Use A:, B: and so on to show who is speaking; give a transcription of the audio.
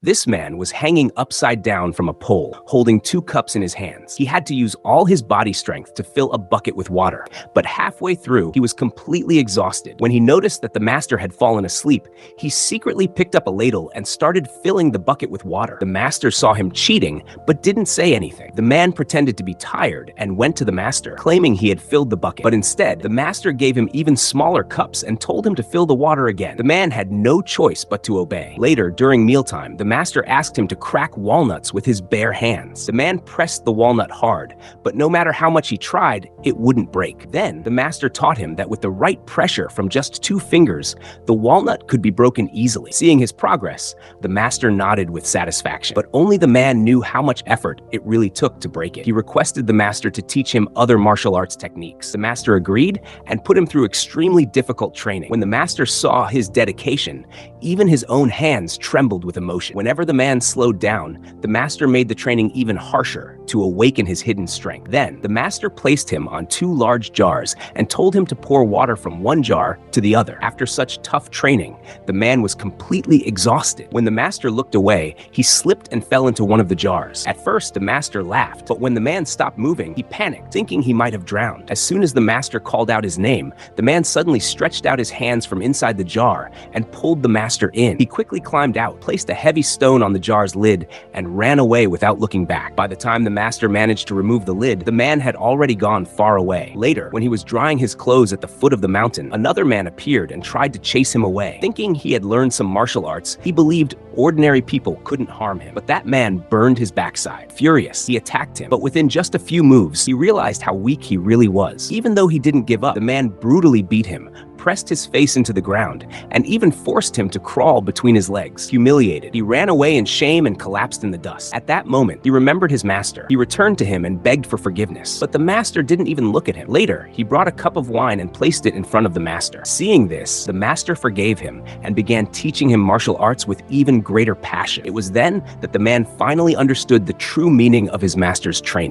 A: This man was hanging upside down from a pole, holding two cups in his hands. He had to use all his body strength to fill a bucket with water, but halfway through, he was completely exhausted. When he noticed that the master had fallen asleep, he secretly picked up a ladle and started filling the bucket with water. The master saw him cheating, but didn't say anything. The man pretended to be tired and went to the master, claiming he had filled the bucket. But instead, the master gave him even smaller cups and told him to fill the water again. The man had no choice but to obey. Later, during mealtime, the master asked him to crack walnuts with his bare hands. The man pressed the walnut hard, but no matter how much he tried, it wouldn't break. Then, the master taught him that with the right pressure from just 2 fingers, the walnut could be broken easily. Seeing his progress, the master nodded with satisfaction, but only the man knew how much effort it really took to break it. He requested the master to teach him other martial arts techniques. The master agreed and put him through extremely difficult training. When the master saw his dedication, even his own hands trembled with emotion. Whenever the man slowed down, the master made the training even harsher to awaken his hidden strength. Then, the master placed him on 2 large jars and told him to pour water from one jar to the other. After such tough training, the man was completely exhausted. When the master looked away, he slipped and fell into one of the jars. At first, the master laughed, but when the man stopped moving, he panicked, thinking he might have drowned. As soon as the master called out his name, the man suddenly stretched out his hands from inside the jar and pulled the master in. He quickly climbed out, placed a heavy stone on the jar's lid, and ran away without looking back. By the time the master managed to remove the lid, the man had already gone far away. Later, when he was drying his clothes at the foot of the mountain, another man appeared and tried to chase him away. Thinking he had learned some martial arts, he believed ordinary people couldn't harm him. But that man burned his backside. Furious, he attacked him, but within just a few moves, he realized how weak he really was. Even though he didn't give up, the man brutally beat him, pressed his face into the ground, and even forced him to crawl between his legs. Humiliated, he ran away in shame and collapsed in the dust. At that moment, he remembered his master. He returned to him and begged for forgiveness, but the master didn't even look at him. Later, he brought a cup of wine and placed it in front of the master. Seeing this, the master forgave him and began teaching him martial arts with even greater passion. It was then that the man finally understood the true meaning of his master's training.